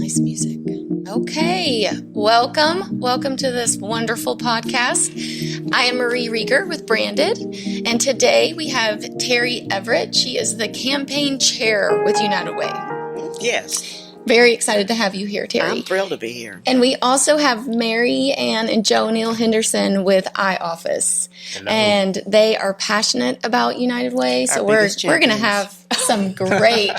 Nice music. Okay, welcome to this wonderful podcast. I am Marie Rieger with Branded, and today we have Terry Everett. She is the campaign chair with United Way. Yes. Very excited to have you here, Terry. I'm thrilled to be here. And we also have Marianne and JoeNeil Henderson with iOffice. Hello. And they are passionate about United Way, so we're going to have some great...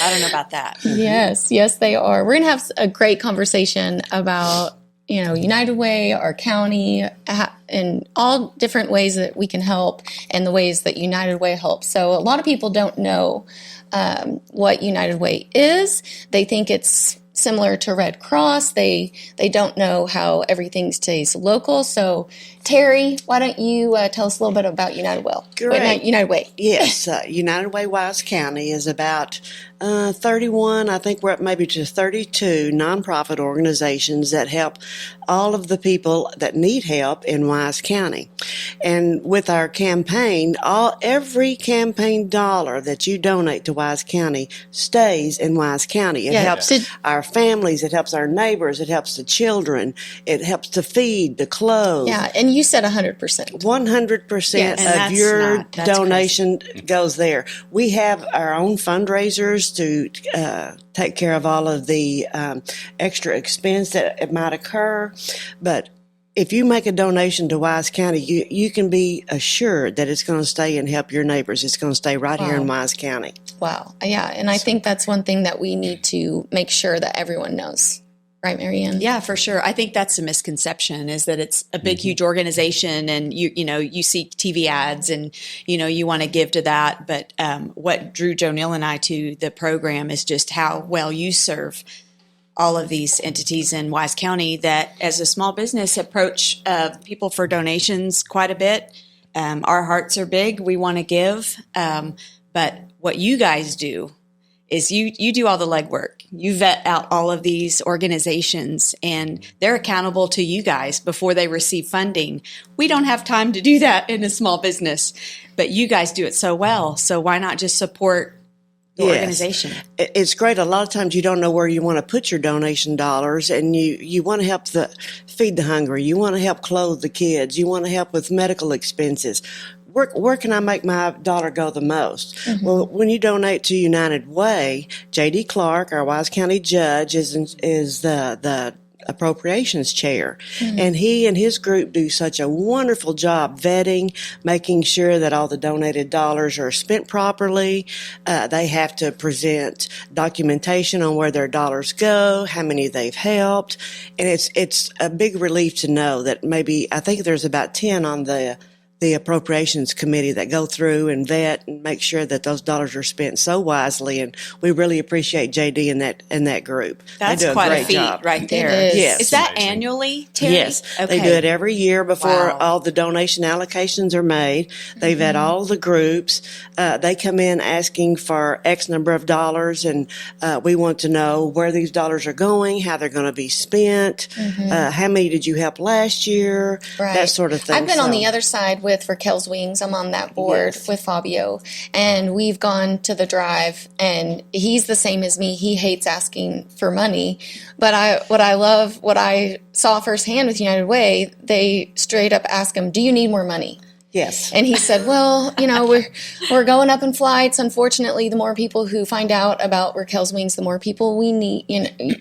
I don't know about that. Yes, they are. We're going to have a great conversation about, United Way, our county, and all different ways that we can help and the ways that United Way helps. So a lot of people don't know what United Way is. They think it's similar to Red Cross. They don't know how everything stays local. So, Terry, why don't you tell us a little bit about United Way? Great. United Way. Yes, United Way Wise County is about 31, I think we're up maybe to 32 nonprofit organizations that help all of the people that need help in Wise County. And with our campaign, every campaign dollar that you donate to Wise County stays in Wise County. It helps our families, it helps our neighbors, it helps the children, it helps to feed, to clothe. Yeah, and you said 100%. 100% of your donation goes there. We have our own fundraisers to take care of all of the extra expense that it might occur. But if you make a donation to Wise County, you can be assured that it's going to stay and help your neighbors. It's going to stay right here in Wise County. Wow. Yeah, and I think that's one thing that we need to make sure that everyone knows. Right, Marianne? Yeah, for sure. I think that's a misconception, is that it's a big, huge organization and you see TV ads and, you want to give to that. But what drew JoeNeil and I to the program is just how well you serve all of these entities in Wise County that as a small business approach people for donations quite a bit. Our hearts are big. We want to give. But what you guys do is you do all the legwork. You vet out all of these organizations, and they're accountable to you guys before they receive funding. We don't have time to do that in a small business, but you guys do it so well. So why not just support the organization? It's great. A lot of times you don't know where you want to put your donation dollars, and you want to help feed the hungry. You want to help clothe the kids. You want to help with medical expenses. Where can I make my dollar go the most? Mm-hmm. Well, when you donate to United Way, J.D. Clark, our Wise County judge, is the appropriations chair. Mm-hmm. And he and his group do such a wonderful job vetting, making sure that all the donated dollars are spent properly. They have to present documentation on where their dollars go, how many they've helped. And it's a big relief to know that I think there's about 10 on the appropriations committee that go through and vet and make sure that those dollars are spent so wisely, and we really appreciate JD and that group. That's they do quite a great a feat job. right there. Yes. Is that annually, Terry? Yes, okay. They do it every year before all the donation allocations are made. They vet all the groups. They come in asking for X number of dollars, and we want to know where these dollars are going, how they're going to be spent, how many did you help last year, that sort of thing. I've been on the other side with Raquel's Wings. I'm on that board with Fabio, and we've gone to the drive, and he's the same as me. He hates asking for money, but what I saw firsthand with United Way, they straight up ask him, "Do you need more money?" Yes. And he said, well, we're going up in flights. Unfortunately, the more people who find out about Raquel's Wings, the more people we need,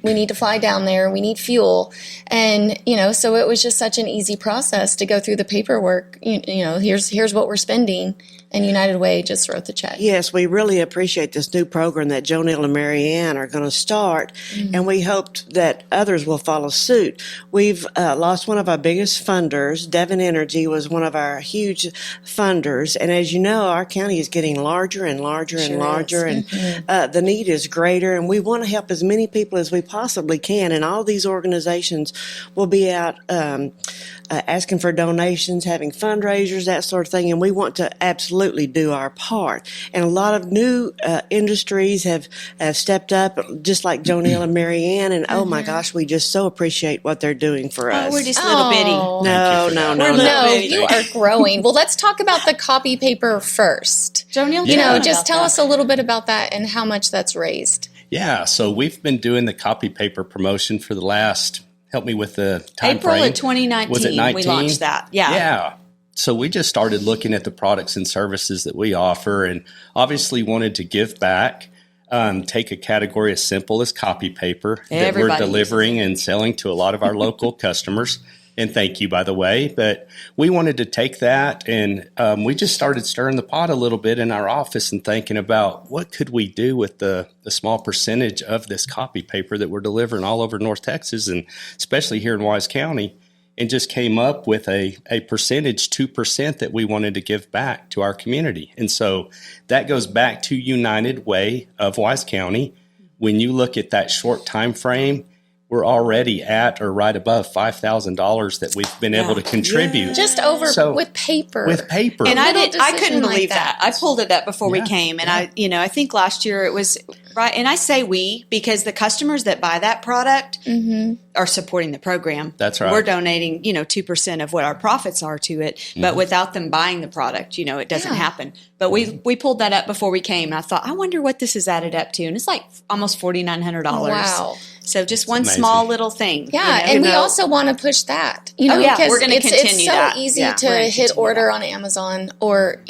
we need to fly down there. We need fuel. And, so it was just such an easy process to go through the paperwork. Here's what we're spending. And United Way just wrote the check. Yes, we really appreciate this new program that JoeNeil and Marianne are going to start, and we hope that others will follow suit. We've lost one of our biggest funders. Devon Energy was one of our huge funders, and as you know, our county is getting larger and larger and larger, and the need is greater, and we want to help as many people as we possibly can, and all these organizations will be out asking for donations, having fundraisers, that sort of thing, and we want to absolutely do our part. And a lot of new industries have stepped up, just like JoeNeil and Marianne, and oh my gosh, we just so appreciate what they're doing for us. Oh, we're just little bitty. No, you are growing. Well, let's talk about the copy paper first. JoeNeil, just tell us a little bit about that and how much that's raised. Yeah, so we've been doing the copy paper promotion for the last, help me with the time April frame. of 2019, Was it 19? we launched that. Yeah. Yeah. So we just started looking at the products and services that we offer and obviously wanted to give back, take a category as simple as copy paper that we're delivering and selling to a lot of our local customers. And thank you, by the way. But we wanted to take that and we just started stirring the pot a little bit in our office and thinking about what could we do with the small percentage of this copy paper that we're delivering all over North Texas and especially here in Wise County, and just came up with a percentage, 2%, that we wanted to give back to our community. And so that goes back to United Way of Wise County. When you look at that short time frame, we're already at or right above $5,000 that we've been able to contribute. Just over with paper. With paper. And I couldn't believe like that. I pulled it up before we came. And I think last year it was right. And I say we, because the customers that buy that product are supporting the program. That's right. We're donating, 2% of what our profits are to it. But without them buying the product, it doesn't happen. But we pulled that up before we came. And I thought, I wonder what this is added up to. And it's like almost $4,900. Wow. So just one small little thing. Yeah, and we also want to push that. Because we're going to continue it's so that. easy to hit order on Amazon or,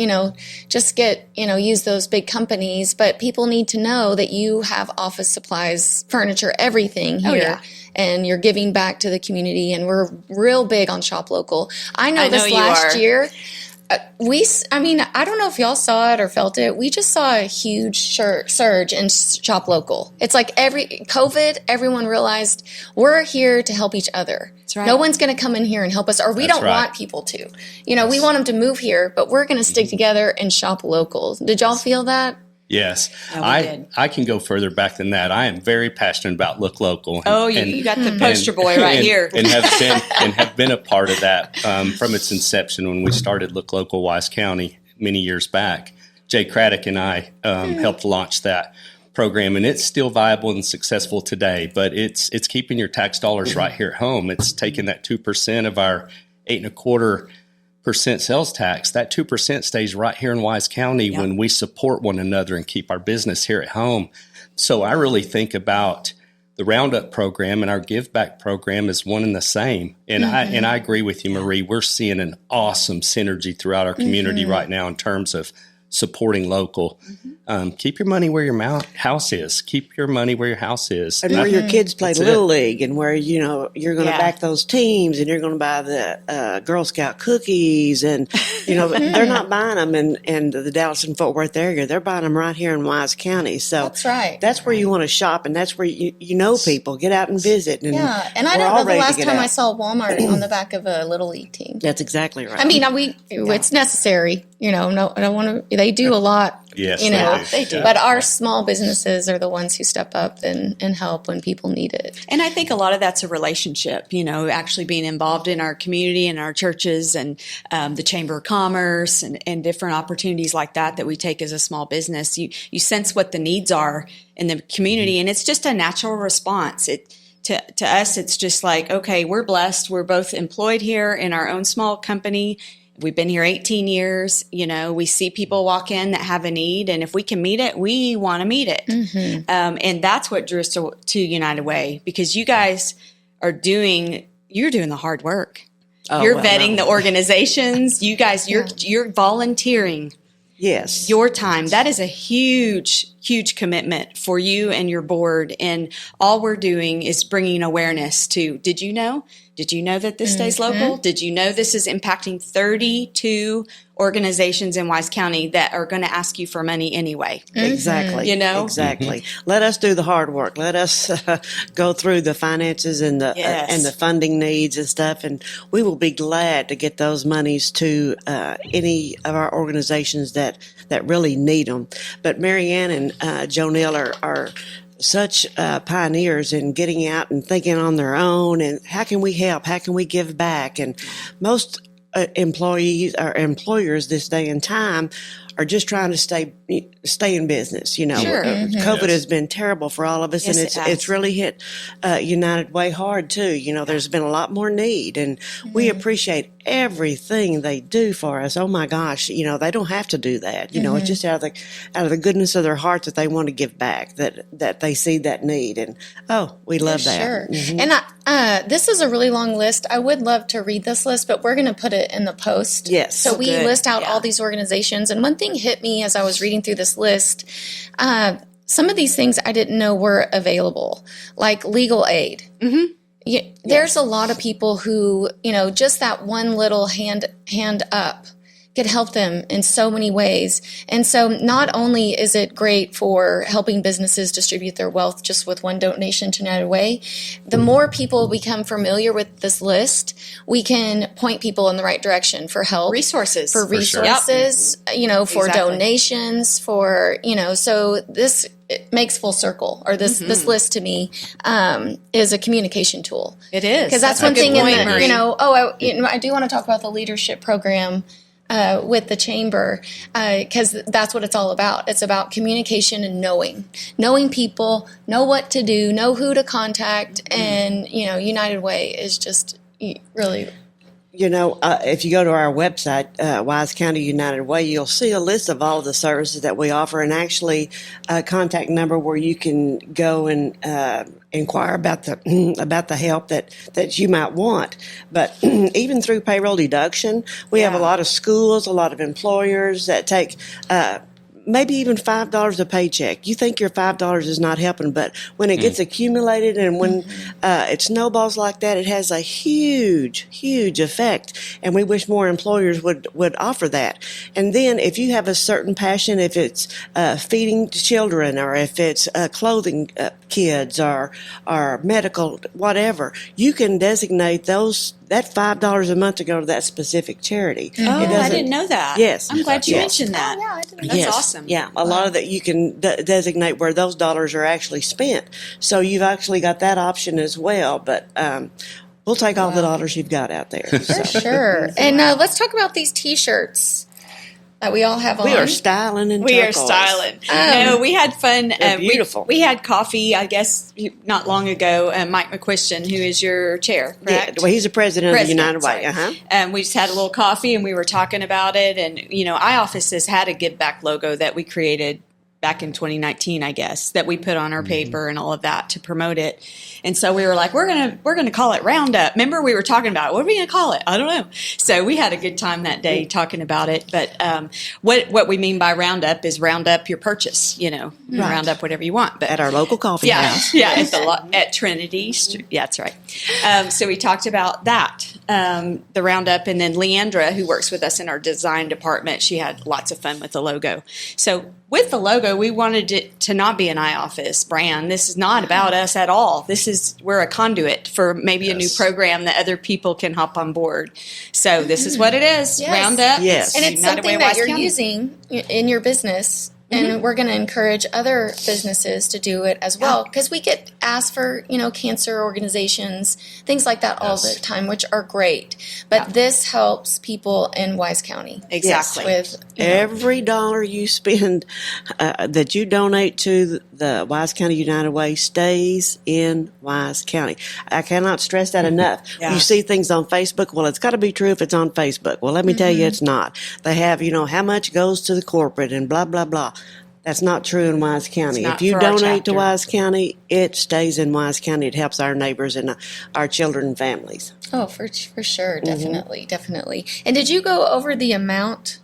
just get, use those big companies. But people need to know that you have office supplies, furniture, everything here. And you're giving back to the community. And we're real big on Shop Local. I know this last year. I don't know if y'all saw it or felt it. We just saw a huge surge in Shop Local. It's like COVID, everyone realized we're here to help each other. That's right. No one's going to come in here and help us, or we don't want people to. We want them to move here, but we're going to stick together and shop local. Did y'all feel that? Yes. I can go further back than that. I am very passionate about Look Local. You got the poster boy right here. And have been a part of that from its inception when we started Look Local Wise County many years back. Jay Craddock and I helped launch that program, and it's still viable and successful today, but it's keeping your tax dollars right here at home. It's taking that 2% of our 8.25% sales tax. That 2% stays right here in Wise County when we support one another and keep our business here at home. So I really think about the Roundup program and our Give Back program is one and the same. And I agree with you, Marie. We're seeing an awesome synergy throughout our community right now in terms of supporting local. Keep your money where your house is. Keep your money where your house is. And where your kids play Little League and where, you're going to back those teams and you're going to buy the Girl Scout cookies. And, they're not buying them in the Dallas and Fort Worth area. They're buying them right here in Wise County. So that's right. That's where you want to shop and that's where you know people. Get out and visit. And and I don't know the last time I saw Walmart on the back of a Little League team. That's exactly right. I mean, it's necessary. No, I don't want to. They do a lot. Yes, they do. But our small businesses are the ones who step up and help when people need it. And I think a lot of that's a relationship, actually being involved in our community and our churches and the Chamber of Commerce and different opportunities like that we take as a small business. You sense what the needs are in the community, and it's just a natural response. To us, it's just like, okay, we're blessed. We're both employed here in our own small company. We've been here 18 years. We see people walk in that have a need, and if we can meet it, we want to meet it. And that's what drew us to United Way, because you guys you're doing the hard work. You're vetting the organizations. You guys, you're volunteering. Yes. Your time. That is a huge, huge commitment for you and your board. And all we're doing is bringing awareness to, did you know that this stays local? Did you know this is impacting 32 organizations in Wise County that are going to ask you for money anyway? Exactly. Exactly. Let us do the hard work. Let us go through the finances and the funding needs and stuff, and we will be glad to get those monies to any of our organizations that really need them. But Marianne and JoeNeil are such pioneers in getting out and thinking on their own and how can we help? How can we give back? And most employees or employers this day and time are just trying to stay in business. You know, Sure. COVID has been terrible for all of us, Yes, and it has. it's really hit United Way hard too. You know, there's been a lot more need, and we appreciate everything they do for us. Oh my gosh, you know, they don't have to do that. You know, it's just out of the goodness of their heart that they want to give back, that they see that need, and we love that. Sure. And this is a really long list. I would love to read this list, but we're going to put it in the post. Yes. So we good. list out Yeah. all these organizations. And one thing hit me as I was reading through this list. Some of these things I didn't know were available, like legal aid. There's a lot of people who, you know, just that one little hand up could help them in so many ways. And so not only is it great for helping businesses distribute their wealth just with one donation to United Way, the more people become familiar with this list, we can point people in the right direction for help. Resources. For sure. resources, you know, for Exactly. donations, for, you know, so this it makes full circle, or this list to me is a communication tool. It is. Because that's a one good thing, point, in the, Marie. you know, I do want to talk about the leadership program with the chamber, because that's what it's all about. It's about communication and knowing people, know what to do, know who to contact, and, you know, United Way is just really. You know, if you go to our website, Wise County United Way, you'll see a list of all of the services that we offer, and actually a contact number where you can go and inquire about the help that you might want. But even through payroll deduction, we have a lot of schools, a lot of employers that take maybe even $5 a paycheck. You think your $5 is not helping, but when it gets accumulated and when it snowballs like that, it has a huge, huge effect. And we wish more employers would offer that. And then if you have a certain passion, if it's feeding children, or if it's clothing kids, or medical, whatever, you can designate that $5 a month to go to that specific charity. Oh, I didn't know that. Yes. I'm glad you Yes. mentioned that. Oh, yeah, I didn't know. That's Yes. awesome. Yeah, a lot of that you can designate where those dollars are actually spent. So you've actually got that option as well. But we'll take all the dollars you've got out there. For sure. And let's talk about these T-shirts that we all have on. We are styling and We are turquoise. styling. No, we had fun. They're beautiful. We had coffee, I guess, not long ago. Mike McQuiston, who is your chair, Yeah, correct? well, he's the president of the United sorry. Way. We just had a little coffee and we were talking about it. And, you know, iOffice has had a Give Back logo that we created back in 2019, I guess, that we put on our paper and all of that to promote it. And so we were like, we're gonna call it Roundup. Remember, we were talking about it. What are we gonna call it? I don't know. So we had a good time that day talking about it. But what we mean by Roundup is round up your purchase. You know, round up whatever you want. But At our local coffee house. yeah, at Trinity Street. Yeah, that's right. So we talked about that, the Roundup, and then Leandra, who works with us in our design department, she had lots of fun with the logo. So with the logo, we wanted it to not be an iOffice brand. This is not about us at all. We're a conduit for maybe a new program that other people can hop on board. So this is what it is. Yes. Roundup. Yes. And it's United Way something that Wise you're County. using in your business. And we're going to encourage other businesses to do it as well, because we get asked for, you know, cancer organizations, things like that all the time, which are great. But this helps people in Wise County. Exactly. With, you know, Every dollar you spend that you donate to the Wise County United Way stays in Wise County. I cannot stress that enough. Yeah. You see things on Facebook. Well, it's got to be true if it's on Facebook. Well, let me tell you, it's not. They have, you know, how much goes to the corporate and blah, blah, blah. That's not true in Wise County. not If you for our donate to chapter. Wise County, it stays in Wise County. It helps our neighbors and our children and families. oh, for sure. Definitely. Definitely. And did you go over the amount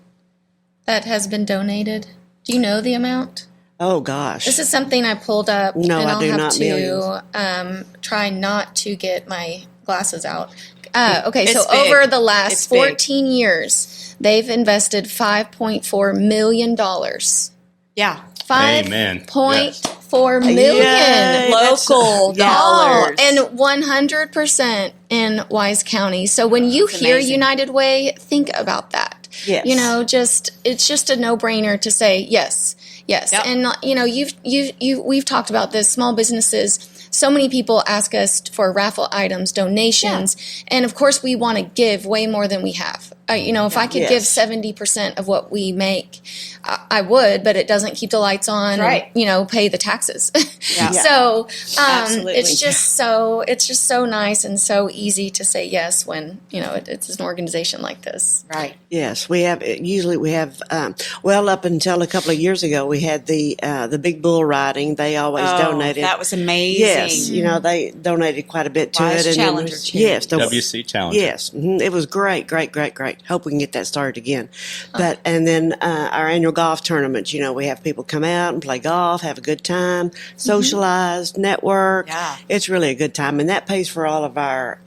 that has been donated? Do you know the amount? Oh, gosh. This is something I pulled up, No, and I I'll do have not. to try not to get my glasses out. Okay, It's so big. over the last It's big. 14 years, they've invested $5.4 million. Yeah. Amen. $5.4 million. Yay, that's- Local yeah. Oh, dollars. and 100% in Wise County. So when you hear amazing. United Way, think about that. Yes. You know, it's just a no-brainer to say yes. Yep. And you know, we've talked about this. Small businesses. So many people ask us for raffle items, donations, and of course we want to give way more than we have. if I could give 70% of what we make, I would, but it doesn't keep the lights on, right. and, pay the taxes. Yeah. So Absolutely. it's just so nice and so easy to say yes when, it's an organization like this. Right. Yes, we have. Usually, we have. Up until a couple of years ago, we had the big bull riding. They always donated. That was amazing. Yes, they donated quite a bit to Wise it. Challenger too. Yes, WC Challenger. Yes, it was great. Hope we can get that started again. But and then our annual golf tournaments. We have people come out and play golf, have a good time, socialize, network. Yeah. It's really a good time, and that pays for all of our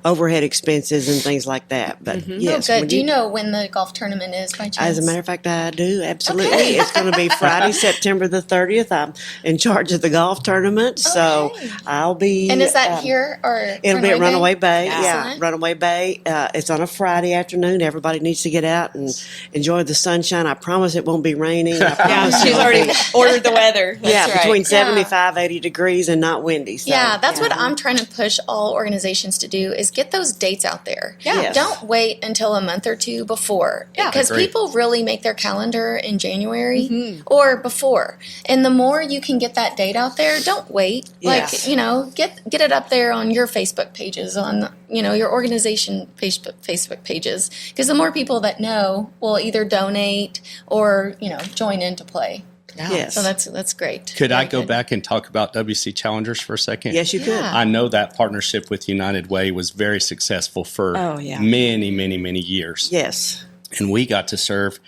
overhead expenses and things like that. But yes, good. Do you know when the golf tournament is by chance? as a matter of fact, I do, absolutely. Okay. It's going to be Friday, September the 30th. I'm in charge of the golf tournament, so I'll be... And is that here or It'll be at Runaway Bay. Excellent. Runaway Bay. It's on a Friday afternoon. Everybody needs to get out and enjoy the sunshine. I promise it won't be raining. I promise She's it'll already be- ordered the weather. That's right. between 75, 80 degrees and not windy. So, Yeah, that's what I'm trying to push all organizations to do is get those dates out there. Yeah. Yes. Don't wait until a month or two before. Yeah. Because Agree. people really make their calendar in January or before. And the more you can get that date out there, don't wait. Yes. Get it up there on your Facebook pages, on your organization Facebook pages. Because the more people that know will either donate or, join in to play. Yes. So that's great. Could I Very go good. back and talk about WC Challengers for a second? Yes, you could. Yeah. I know that partnership with United Way was very successful for many, many, many years. Yes. And we got to serve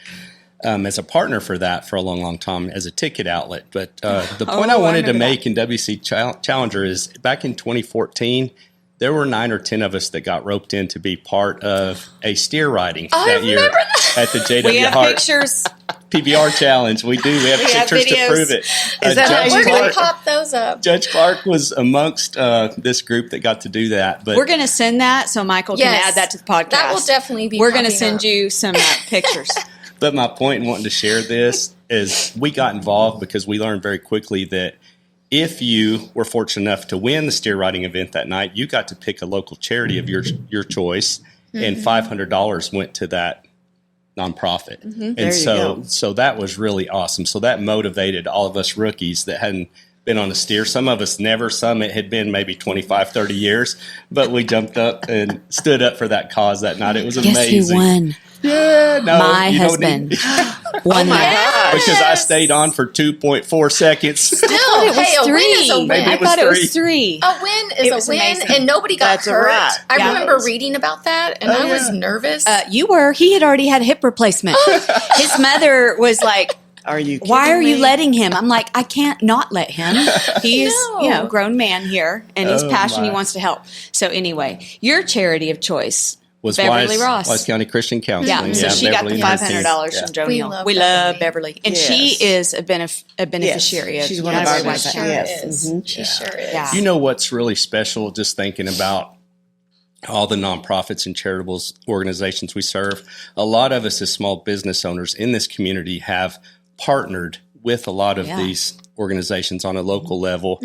as a partner for that for a long, long time as a ticket outlet. But the point I wanted to make in WC Challenger is back in 2014, there were 9 or 10 of us that got roped in to be part of a steer riding that year at the JW We have Hart pictures. PBR Challenge. We do. We have pictures to videos. prove it. Is that how We're going Clark- to pop those up. Judge Clark was amongst this group that got to do that. But We're going to send that so Michael can Yes. add that to the podcast. That will definitely be We're going to popping send up. you some pictures. But my point in wanting to share this is we got involved because we learned very quickly that if you were fortunate enough to win the steer riding event that night, you got to pick a local charity of your choice, and $500 went to that nonprofit. And There you go. so that was really awesome. So that motivated all of us rookies that hadn't been on a steer. Some of us never, some it had been maybe 25, 30 years, but we jumped up and stood up for that cause that night. It was amazing. won? Yeah, no, My you don't husband need- won that. because I stayed on for 2.4 seconds. Still, It was hey, a win is a 3. win. Maybe I it was thought it 3. was 3. A win It is was a win, amazing. and nobody got That's hurt. right. I Yeah. remember reading about that, and I was yeah. nervous. You were. He had already had a hip replacement. His mother was like, Are you kidding why are you me? letting him? I'm like, I can't not let him. He is, No. grown man here, and he's Oh, passionate. He my. wants to help. So anyway, your charity of choice Was Beverly Ross. Wise County Christian Yeah, Counseling. so she got the Beverly $500 University. from We JoeNeil. love We love Beverly. Beverly, and Yes. she is a beneficiary of She's one of United our Way. ones. she sure Yes. is. Mhm. She sure is. Yeah. You know what's really special? Just thinking about all the nonprofits and charitable organizations we serve. A lot of us as small business owners in this community have partnered with a lot of these organizations on a local level,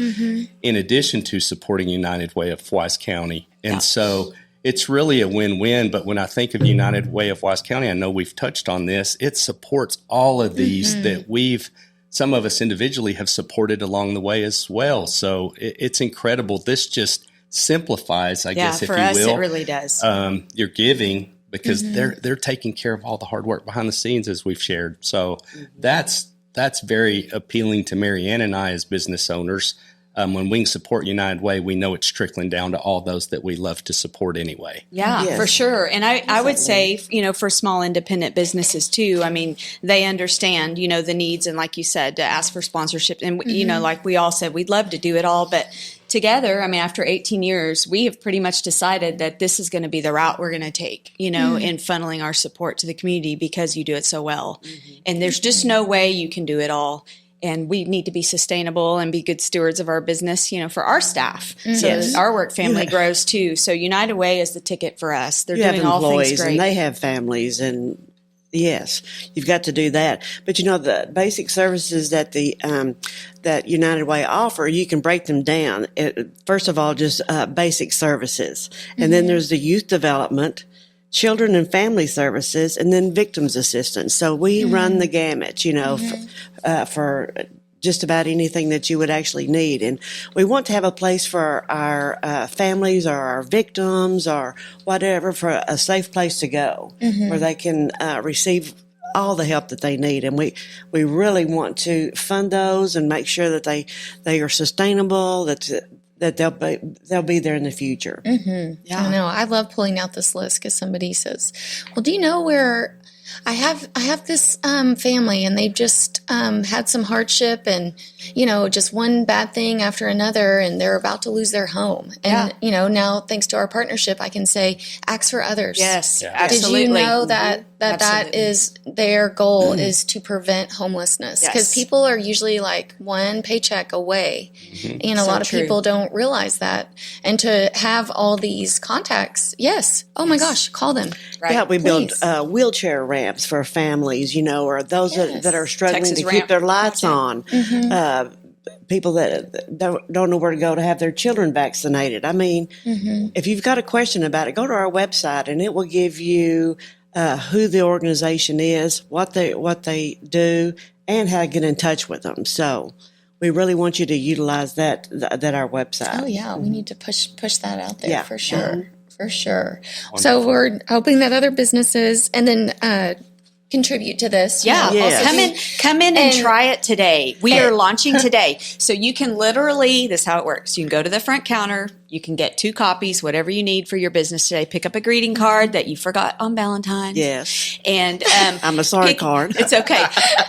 in addition to supporting United Way of Wise County. And so it's really a win-win. But when I think of United Way of Wise County, I know we've touched on this, it supports all of these that some of us individually have supported along the way as well. So it's incredible. This just simplifies, I guess, if for you us, will, it really does. your giving, because they're taking care of all the hard work behind the scenes, as we've shared. So that's very appealing to Marianne and I as business owners. When we can support United Way, we know it's trickling down to all those that we love to support anyway. Yeah, Yes. for sure. And I would say, for small independent businesses too, I mean, they understand, the needs, and like you said, to ask for sponsorship. And, like we all said, we'd love to do it all, but together, I mean, after 18 years, we have pretty much decided that this is going to be the route we're going to take, in funneling our support to the community, because you do it so well. And there's just no way you can do it all. And we need to be sustainable and be good stewards of our business, for our staff, so that our work family grows too. So United Way is the ticket for us. They're You have doing all things employees great. and they have families, and yes, you've got to do that. But the basic services that that United Way offer, you can break them down. First of all, just basic services, and then there's the youth development. children and family services, and then victims assistance. So we run the gamut, for just about anything that you would actually need. And we want to have a place for our families or our victims or whatever, for a safe place to go where they can receive all the help that they need. And we really want to fund those and make sure that they are sustainable, that they'll be there in the future. Yeah. I know. I love pulling out this list because somebody says, well, do you know where I have this family and they've just had some hardship and, just one bad thing after another, and they're about to lose their home. And, now thanks to our partnership, I can say, ask for others. Yes, absolutely. Did you know that is their goal is to prevent homelessness? Because people are usually like one paycheck away. And a lot of people don't realize that. And to have all these contacts, oh my gosh, call them. Right. Yeah, we build wheelchair ramps for families, or those that are struggling Texas to keep their lights on. People that don't know where to go to have their children vaccinated. I mean, if you've got a question about it, go to our website and it will give you who the organization is, what they do, and how to get in touch with them. So we really want you to utilize that our website. Oh yeah, we need to push that out there for sure. For sure. Wonderful. So we're hoping that other businesses and then contribute to this. Yeah. Come in and try it today. We are launching today. So you can literally, this is how it works. You can go to the front counter. You can get 2 copies, whatever you need for your business today. Pick up a greeting card that you forgot on Valentine's. Yes. And I'm a sorry card. It's okay.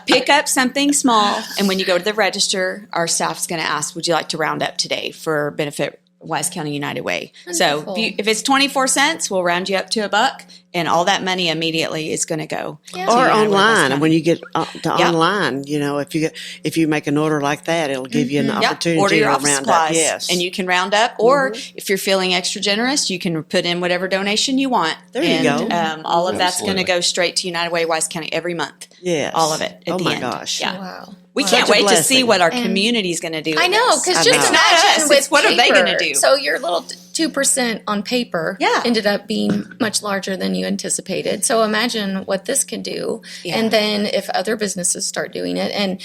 Pick up something small. And when you go to the register, our staff's going to ask, would you like to round up today for benefit Wise County United Way? Wonderful. So if it's 24 cents, we'll round you up to $1, and all that money immediately is going to go. Or online. And when you get to online, if you make an order like that, it'll give you an opportunity Order your to office round supplies, up. Yes. and you can round up. Or if you're feeling extra generous, you can put in whatever donation you want. There you go. All of that's going to go straight to United Way Wise County every month. Yes. All of it at the end. Oh my gosh. Yeah. Wow. We can't wait to see what our community is going to do. I know, because just It's not imagine us, with it's what are they paper. going to do? So your little 2% on paper ended up being much larger than you anticipated. So imagine what this can do. Yeah. And then if other businesses start doing it. And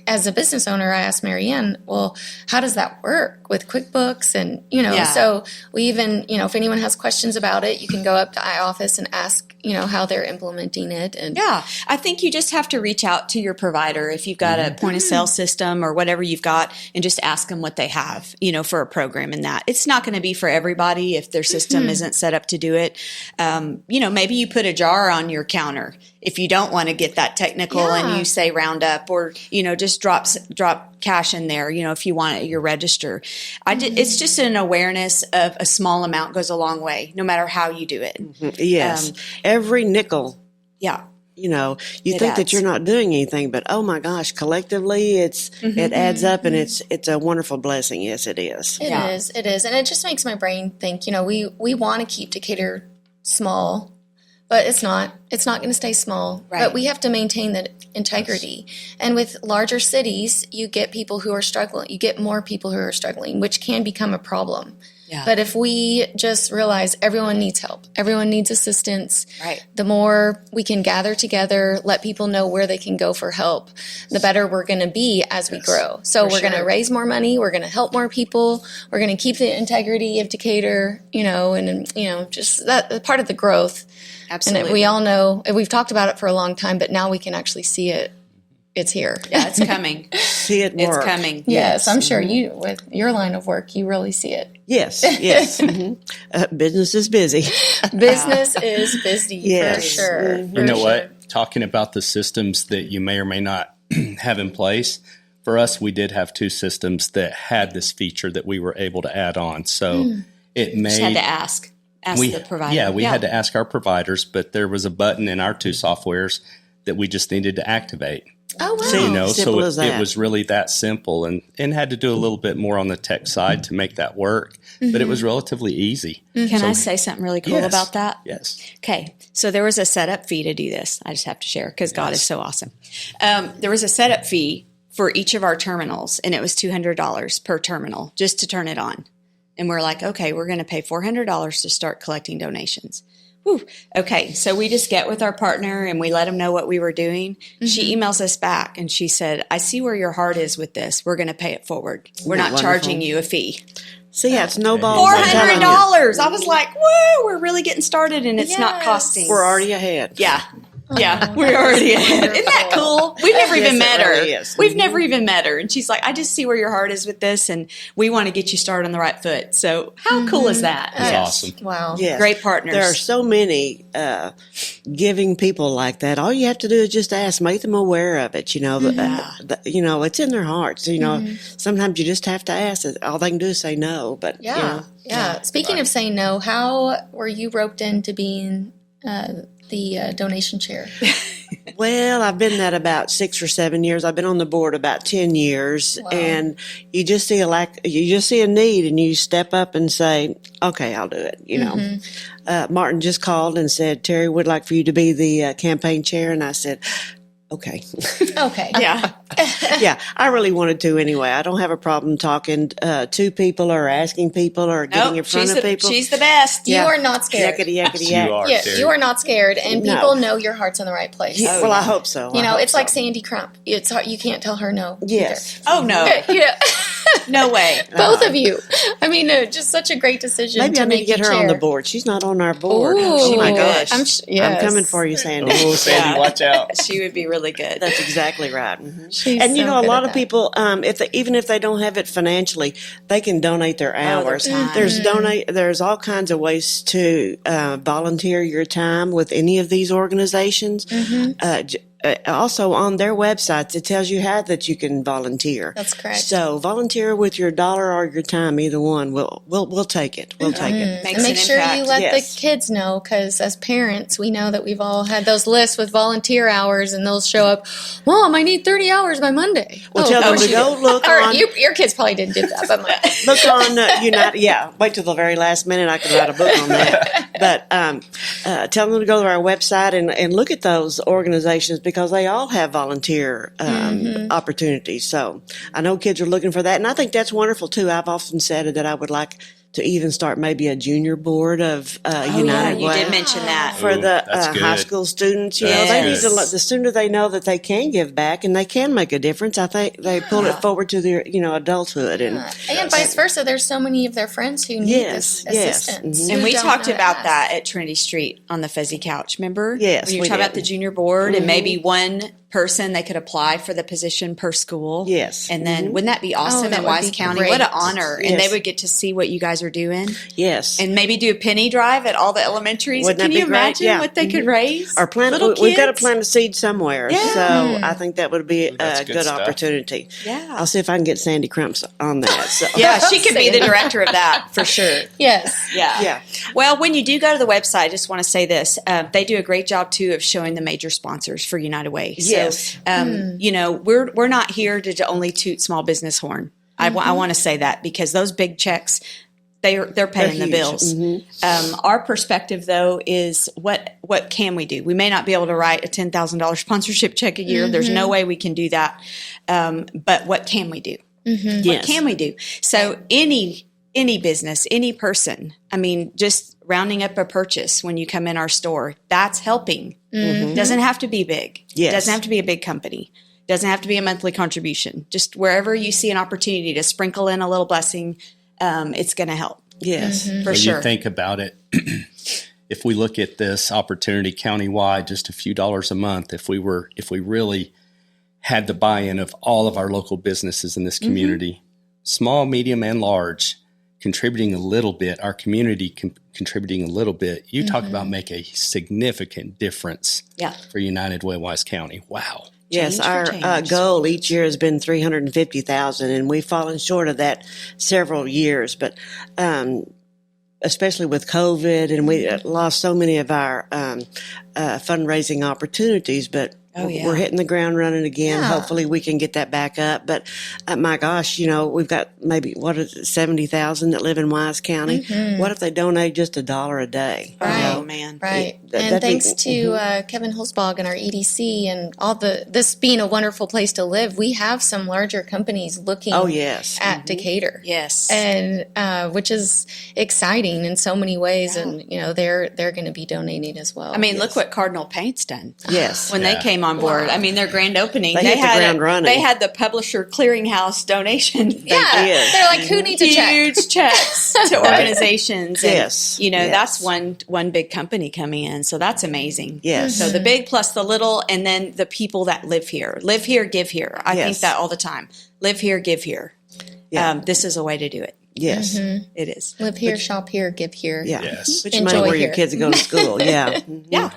as a business owner, I asked Marianne, well, how does that work with QuickBooks? And, so we even, if anyone has questions about it, you can go up to iOffice and ask, how they're implementing it. And I think you just have to reach out to your provider if you've got a point of sale system or whatever you've got, and just ask them what they have, for a program in that. It's not going to be for everybody if their system isn't set up to do it. Maybe you put a jar on your counter if you don't want to get that technical and you say round up, or, just drop cash in there, if you want it at your register. It's just an awareness of a small amount goes a long way, no matter how you do it. Yes. Every nickel. Yeah. You think that you're not doing anything, but oh my gosh, collectively it adds up, and it's a wonderful blessing. Yes, it is. It is. And it just makes my brain think, we want to keep Decatur small, but it's not going to stay small. Right. But we have to maintain the integrity. Yes. And with larger cities, you get people who are struggling. You get more people who are struggling, which can become a problem. Yeah. But if we just realize everyone needs help, everyone needs assistance, the more we can gather together, let people know where they can go for help, the better we're going to be as we grow. So we're going to raise more money, we're going to help more people, we're going to keep the integrity of Decatur, just that part of the growth. Absolutely. And we all know, we've talked about it for a long time, but now we can actually see it. It's here. Yeah, it's coming. See it work. It's coming. Yes, I'm sure you, with your line of work, you really see it. Yes. Business is busy. Business is busy, for sure. You know what? Talking about the systems that you may or may not have in place, for us, we did have 2 systems that had this feature that we were able to add on. So it made... Just had to ask the provider. Yeah, we had to ask our providers, but there was a button in our 2 softwares that we just needed to activate. Oh, wow. Simple so it was really that simple, and had to do a little bit more on the tech side to make that work, but it was relatively easy. Can I say something really cool about that? Yes. Okay. So there was a setup fee to do this. I just have to share because God is so awesome. There was a setup fee for each of our terminals, and it was $200 per terminal just to turn it on. And we're like, okay, we're going to pay $400 to start collecting donations. Whew. Okay, so we just get with our partner and we let them know what we were doing. She emails us back and she said, I see where your heart is with this. We're going to pay it forward. We're not charging you a fee. See, yeah, snowball. $400. I was like, whoa, we're really getting started and it's not costing. We're already ahead. Yeah. Yeah, we're already ahead. Isn't that cool? We've never even met her. Really We've never even met her. And she's like, I just see where your heart is with this, and we want to get you started on the right foot. So how cool is that? That's awesome. Wow. Yes. Great partners. There are so many giving people like that. All you have to do is just ask, make them aware of it. You know, you know, it's in their hearts. You know, sometimes you just have to ask. All they can do is say no. But Yeah. you know, Yeah. Speaking of saying no, how were you roped into being the donation chair? well, I've been that about 6 or 7 years. I've been on the board about 10 years, and you just see a need, and you step up and say, "Okay, I'll do it." You know, Martin just called and said, "Terry would like for you to be the campaign chair," and I said, "Okay." Okay. Yeah. Yeah, I really wanted to anyway. I don't have a problem talking to people or asking people or getting in front of people. She's the best. You are not scared. Yakety, yakety, You yak. are, Yeah, Terry. you are not scared, and No. people know your heart's in the right place. Yeah, well, I hope so. You know, it's like saying, Sandy Crump. It's hard, you can't tell her no. yes. Oh, no. Either. Yeah. No way. Both of you. I mean, just such a great decision. Maybe to I need to make get you her on chair. the board. She's not on our board. Ooh. Oh my gosh! Yes. I'm coming for you, Sandy. Oh, Sandy, Yeah. watch out. She would be really good. That's exactly right. Mhm. She's And you so know, a good lot at of that. people, even if they don't have it financially, they can donate their hours. time. There's all kinds of ways to volunteer your time with any of these organizations. Also, on their websites, it tells you how that you can volunteer. That's correct. So, volunteer with your dollar or your time, either one. We'll take it. We'll take it. Makes And make an sure impact. you let Yes. the kids know, because as parents, we know that we've all had those lists with volunteer hours, and they'll show up, Mom, I need 30 hours by Monday. We'll Oh, tell of them course to you go do. look Or on. your kids probably didn't do that, but mine. Look on United. Yeah, wait till the very last minute. I can write a book on that. But tell them to go to our website and look at those organizations, because they all have volunteer opportunities. So I know kids are looking for that, and I think that's wonderful too. I've often said that I would like to even start maybe a junior board of United you Way. did mention that. For Ooh, the that's high good. school students, you know, That's they need good. to. The sooner they know that they can give back and they can make a difference, I think they pull it forward to their, adulthood. And And vice versa. There's so many of their friends who need Yes, this yes. assistance. Mhm. who And we don't talked know to about ask. that at Trinity Street on the fuzzy couch. Remember? Yes, When you we talked about did. the junior board and maybe one person they could apply for the position per school. Yes. And then wouldn't that be awesome that in would Wise be County? great. What an honor. And they Yes. would get to see what you guys are doing yes, and maybe do a penny drive at all the elementaries. Wouldn't Can that you be great? imagine Yeah. what they could raise? or plant. Little We've got to kids? plant a seed somewhere. Yeah. So I think that would be that's a good good stuff. opportunity. Yeah. I'll see if I can get Sandy Crumps on that. So. Yeah, she could be the director of that for sure. Yes. Yeah. Yeah. Well, when you do go to the website, I just want to say this. They do a great job, too, of showing the major sponsors for United Way. Yes. So, we're not here to only toot small business horn. I want to say that because those big checks, they're paying the huge. bills. Our perspective, though, is what can we do? We may not be able to write a $10,000 sponsorship check a year. There's no way we can do that. But what can we do? What Yes. can we do? So any business, any person, I mean, just rounding up a purchase when you come in our store, that's helping. Doesn't have to be big. Yes. Doesn't have to be a big company. Doesn't have to be a monthly contribution. Just wherever you see an opportunity to sprinkle in a little blessing, it's going to help Yes. for When sure. you think about it, if we look at this opportunity countywide, just a few dollars a month, if we really had the buy-in of all of our local businesses in this community, small, medium, and large, contributing a little bit, our community contributing a little bit, you talk about make a significant difference Yeah. for United Way Wise County. Wow. Yes, Change for our change. goal each year has been 350,000, and we've fallen short of that several years. But especially with COVID, and we lost so many of our fundraising opportunities. But Oh, yeah. We're hitting the ground running again. Yeah. Hopefully we can get that back up. But my gosh, we've got maybe 70,000 that live in Wise County. What if they donate just $1 a day? Right. Oh, man. Right. That'd And be- thanks to Kevin Holzbog and our EDC and all this being a wonderful place to live, we have some larger companies looking Oh, yes. at Decatur. Yes. And which is exciting in so many ways. And, they're going to be donating as well. I mean, look what Cardinal Paint's done. Yes. When they came on board, I mean, their grand opening, They hit the ground running. They had the Publisher Clearinghouse donation. yeah. did. They're like, who needs a check? Huge checks to organizations. And, Yes. Yes. that's one big company coming in. So that's amazing. Yes. So the big plus the little, and then the people that live here, give here. I think Yes. that all the time. Live here, give here. Yeah. This is a way to do it. Yes. It is. Live here, shop here, give here. Yeah. Yes. Put your money Enjoy where here. your kids go to school. Yeah. Yeah.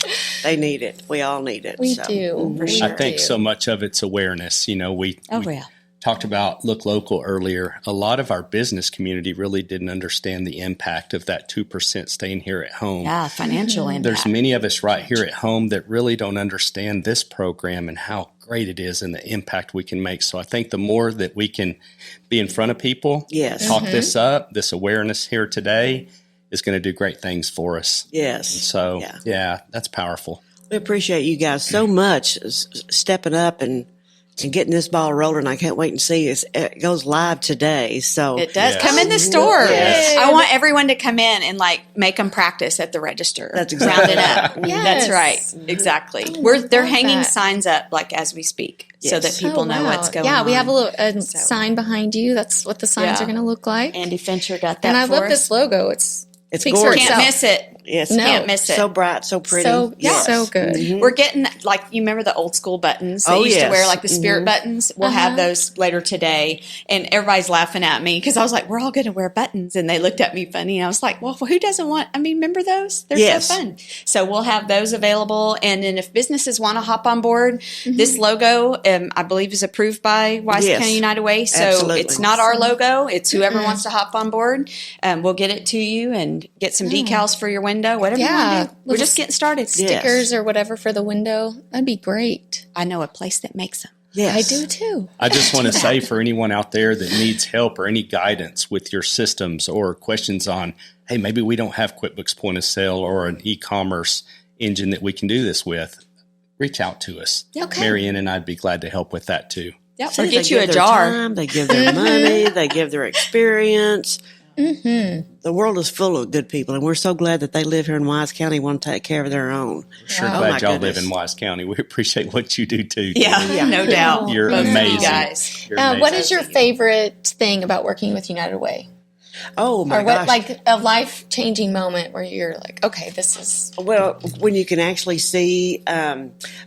They need it. We all need it. We so. do. For We sure. I think do. so much of it's awareness. We yeah. talked about look local earlier. A lot of our business community really didn't understand the impact of that 2% staying here at home. Yeah, financial impact. There's many of us right here at home that really don't understand this program and how great it is and the impact we can make. So I think the more that we can be in front of people, Yes. talk this up, this awareness here today is going to do great things for us. Yes. So, Yeah. yeah, that's powerful. We appreciate you guys so much stepping up and getting this ball rolling. I can't wait and see it goes live today. So It does. Yes. Come in the store. Yes. I want everyone to come in and make them practice at the register. That's exactly Round it up. Yes. That's right. Exactly. I They're love hanging that. signs up as we speak so Yes. that people Oh, know wow. what's going on. Yeah, we have a sign behind you. That's what the signs Yeah. are going to look like. Andy Fincher got that And I for love us. this logo. It's speaks for gorgeous. Can't itself. miss it. yes, No. Can't miss it. so bright, so pretty. So Yes. so good. We're getting you remember the old school buttons that Oh, you used to wear, yes. like the spirit buttons. We'll have those later today, and everybody's laughing at me because I was like, "We're all going to wear buttons," and they looked at me funny. And I was like, "Well, who doesn't want? I mean, remember those? They're Yes. so fun." So we'll have those available, and then if businesses want to hop on board, this logo, I believe, is approved by Wise Yes. County United Way. So Absolutely. it's not our logo; it's whoever wants to hop on board. We'll get it to you and get some decals for your window, whatever you Yeah. want to do. We're just getting started. Yes. Stickers or whatever for the window. That'd be great. I know a place that makes them. Yes. I do too. I just want to say for anyone out there that needs help or any guidance with your systems or questions on, hey, maybe we don't have QuickBooks Point of Sale or an e-commerce engine that we can do this with, reach out to us. Okay. Marianne and I'd be glad to help with that too. Yep, See, or they get you give a their jar. time, they give their money, they give their experience. The world is full of good people, and we're so glad that they live here in Wise County and want to take care of their own. Sure Oh, glad my y'all goodness. live in Wise County. We appreciate what you do too. Yeah, no doubt. You're Both of you amazing. guys. You're What amazing. is your favorite thing about working with United Way? Oh my Or what, gosh! like a life changing moment where you're like, okay, this is Well, when you can actually see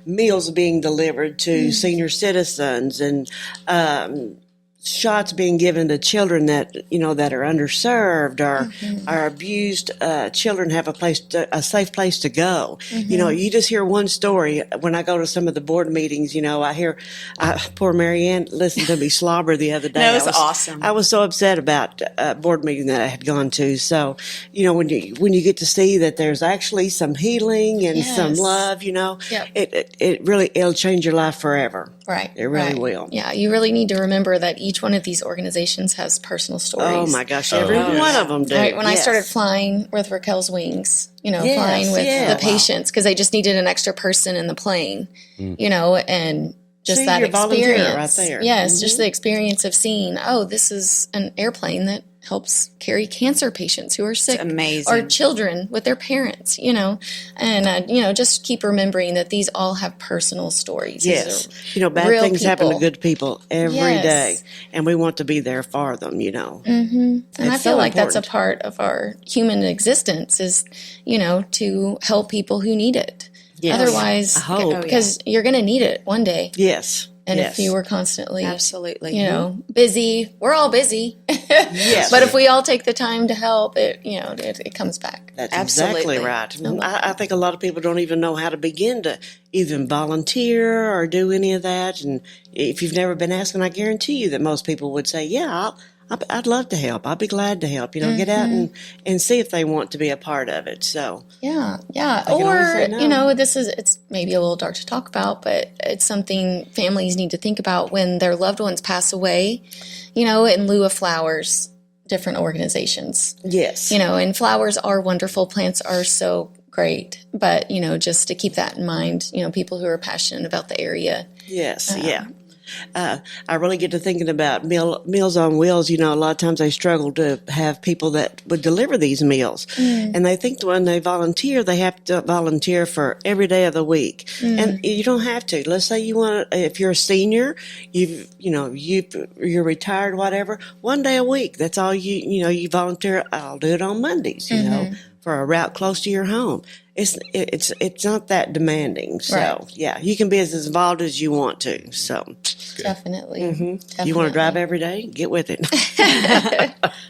meals being delivered to senior citizens and shots being given to children that that are underserved or are abused, children have a safe place to go. You just hear one story when I go to some of the board meetings. I hear poor Marianne listened to me slobber the other day. That was I awesome. I was so upset about a board meeting that I had gone to. So when you get to see that there's actually some healing and some Yes. love, Yep. it'll change your life forever. right. It really right. will. Yeah, you really need to remember that each one of these organizations has personal stories. Oh my gosh, every yes. one of them do. Right, when I Yes. started flying with Raquel's Wings, Yes, flying with yeah. the patients because they just needed an extra person in the plane, and just See, that you're volunteer experience. right there. Yes, just the experience of seeing, this is an airplane that helps carry cancer patients who are sick. amazing. Or children with their parents, and, just keep remembering that these all have personal stories. These Yes, are bad real things happen to people. good people every Yes. day, and we want to be there for them. And I It's feel so like that's a important. part of our human existence is, to help people who need it. Yes. Otherwise, I hope. Oh, yeah. because you're going to need it one day. Yes, And yes. if you were constantly, Absolutely. busy, we're all busy. Yes. But if we all take the time to help, it comes back. That's Absolutely. exactly right. I think a lot of people don't even know how to begin to even volunteer or do any of that. And if you've never been asking, I guarantee you that most people would say, "Yeah, I'd love to help. I'd be glad to help. Get out and see if they want to be a part of it. So yeah. can always say no. It's maybe a little dark to talk about, but it's something families need to think about when their loved ones pass away. In lieu of flowers, different organizations. Yes. And flowers are wonderful. Plants are so great, but just to keep that in mind. People who are passionate about the area. Yes. I really get to thinking about Meals on Wheels. A lot of times they struggle to have people that would deliver these meals. And they think when they volunteer, they have to volunteer for every day of the week. And you don't have to. Let's say if you're a senior, you're retired, whatever, one day a week. That's all you volunteer. I'll do it on Mondays, for a route close to your home. It's not that demanding. So, right. You can be as involved as you want to. So, definitely. You want to drive every day? Get with it.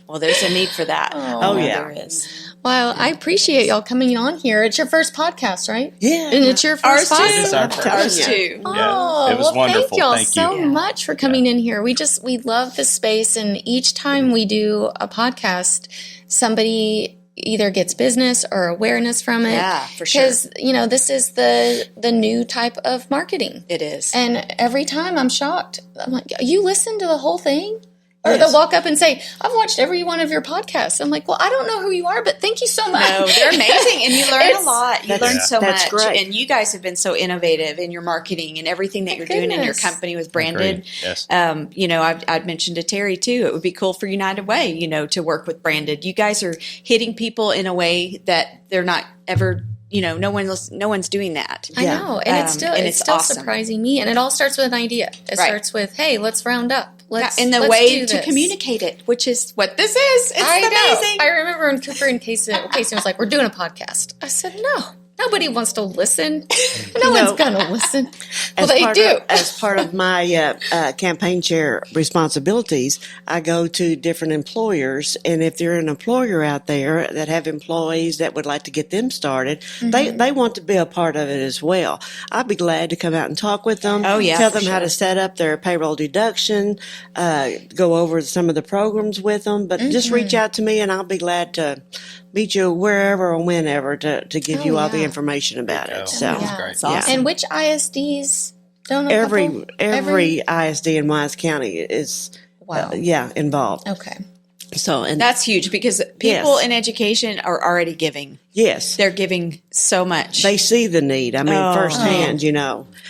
Well, there's a need for that. Oh yeah. There is. Well, I appreciate y'all coming on here. It's your first podcast, right? Yeah. And it's your first Ours podcast? too. Ours too. Oh, it was wonderful. Thank y'all Thank so you. much for coming in here. We love this space, and each time we do a podcast, somebody either gets business or awareness from it. Yeah, for sure. Because, this is the new type of marketing. It is. And every time I'm shocked. I'm like, you listen to the whole thing? Or Yes. they'll walk up and say, I've watched every one of your podcasts. I'm like, well, I don't know who you are, but thank you so much. No, they're amazing, and you learn a lot. You learn so that's much, great. and you guys have been so innovative in your marketing and everything that you're doing in your company with Branded. Yes. I'd mentioned to Terry too. It would be cool for United Way, to work with Branded. You guys are hitting people in a way that they're not ever. No one's doing that. I know, and it's still awesome. surprising me. And it all starts with an idea. It starts with, "Hey, let's round up. Let's and the let's way do to this." communicate it, which is what this is. It's amazing. I remember when Cooper and Casey was like, "We're doing a podcast." I said, "No, nobody wants to listen. No one's gonna listen." Well, they do. As part of my campaign chair responsibilities, I go to different employers, and if they're an employer out there that have employees that would like to get them started, they want to be a part of it as well. I'd be glad to come out and talk with them. Oh, yeah, tell for them how to set up their payroll deduction, go over some of the programs with them. But just reach out to me, and I'll be glad to meet you wherever or whenever to give you all the information about it. So Yeah. great. It's awesome. And which ISDs don't? Every ISD in Wise County is involved. Okay. So and That's huge because people in education are already giving. yes, They're giving so much. they see the need. I mean, firsthand.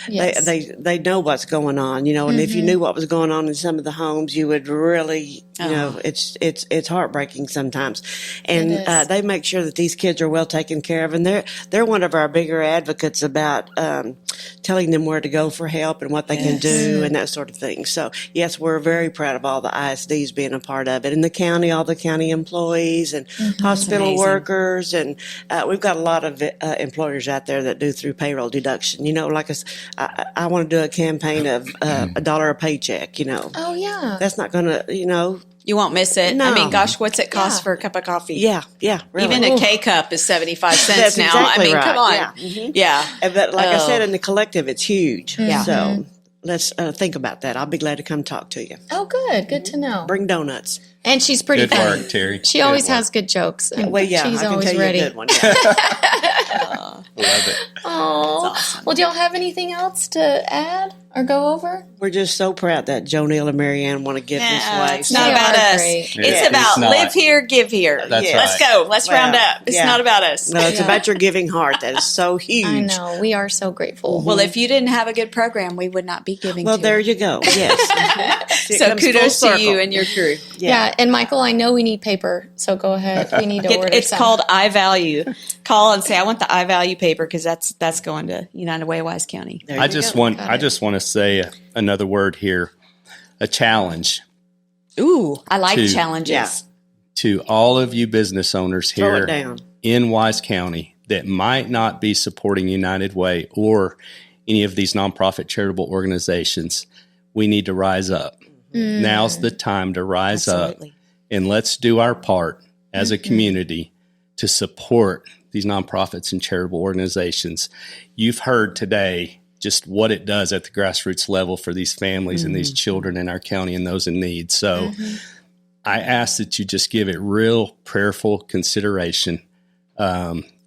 Yes. They know what's going on. And if you knew what was going on in some of the homes, you would really, it's heartbreaking sometimes. And It is. they make sure that these kids are well taken care of, and they're one of our bigger advocates about telling them where to go for help and what they can do and that sort of thing. So yes, we're very proud of all the ISDs being a part of it. In the county, all the county employees and hospital workers, and we've got a lot of employers out there that do through payroll deduction. I want to do a campaign of $1 a paycheck. Oh yeah. That's not going to, you won't miss it. No. I mean, gosh, what's it cost for a cup of coffee? Yeah, really. Even a K cup is 75 cents That's now. exactly I mean, right. come on. Yeah. Yeah. But like I said, in the collective, it's huge. Yeah. So let's think about that. I'll be glad to come talk to you. Oh, good. Good to know. Bring donuts. And she's pretty Good funny. work, Terry. She Good always work. has good jokes. And Well, yeah, she's I can always tell ready. you a good one. Yeah. Love it. Oh, awesome. well, do y'all have anything else to add or go over? We're just so proud that JoeNeil and Marianne want to give this way. It's not They about are us. great. Yeah, It's it's about not. live here, give here. That's Let's right. go. Let's round Well, up. It's yeah. not about us. No, it's about your giving heart. That is so huge. I know. We are so grateful. Well, if you didn't have a good program, we would not be giving Well, to there it. you go. Yes. It So comes full kudos to circle. you and your crew. Yeah. And Michael, I know we need paper, so go ahead. We need to order It's some. called iValue. Call and say, I want the iValue paper because that's going to United Way, Wise County. There I you just go. want to say another word here, a challenge Ooh, I like Two. challenges. Yeah. to all of you business owners Throw here it down. in Wise County that might not be supporting United Way or any of these nonprofit charitable organizations. We need to rise up. Now's the time to rise Absolutely. up, and let's do our part as a community to support these nonprofits and charitable organizations. You've heard today just what it does at the grassroots level for these families and these children in our county and those in need. So I ask that you just give it real prayerful consideration.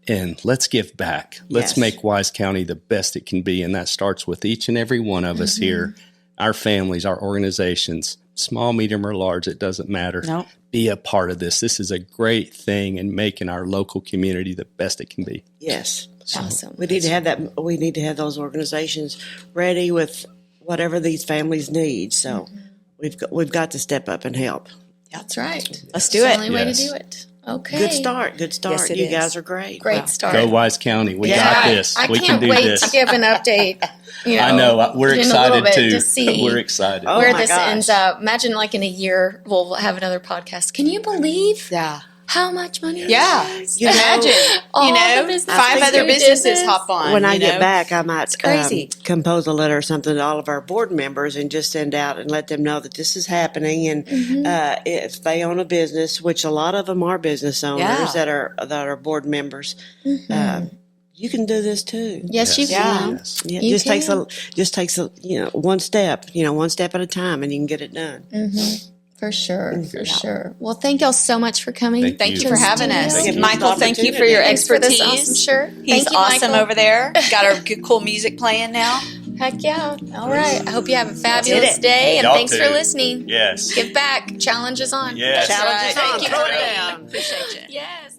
And let's give back. Let's make Wise County the best it can be. And that starts with each and every one of us here, our families, our organizations, small, medium, or large. It doesn't matter. Nope. Be a part of this. This is a great thing in making our local community the best it can be. Yes. Awesome. We need to have that. We need to have those organizations ready with whatever these families need. So we've got to step up and help. That's right. Let's do That's it. the only way to do it. Okay. Good start. Yes, it you is. guys are great. Great start. Go Wise County. We got this. I We can't can do wait this. to give an update. I know. We're in a little excited bit too. to see We're excited. Oh, where my this gosh. ends up. Imagine like in a year, we'll have another podcast. Can you believe Yeah. how much money? Yeah. You know, Imagine, all you know, the businesses 5 do other this. businesses hop on. when I you get know? back, I might crazy. compose a letter or something to all of our board members and just send out and let them know that this is happening. And if they own a business, which a lot of them are business owners Yeah. that are board members, you can do this too. Yes, you Yeah. can. Yes. Yeah, You just takes a one step at a time, and you can get it done. For sure. For sure. Well, thank y'all so much for coming. Thank you for having us. Thank you. Michael, thank you for your Thanks for this expertise. awesome shirt. He's Thank you, awesome Michael. over there. Got our good, cool music playing now. Heck yeah. All right. I hope you have a Did fabulous it. day, and Y'all thanks for too. listening. Yes. Give back. Challenge is on. Yes. That's Challenge right. is on. Thank you, Throw it Courtney. down. Appreciate you. Yes.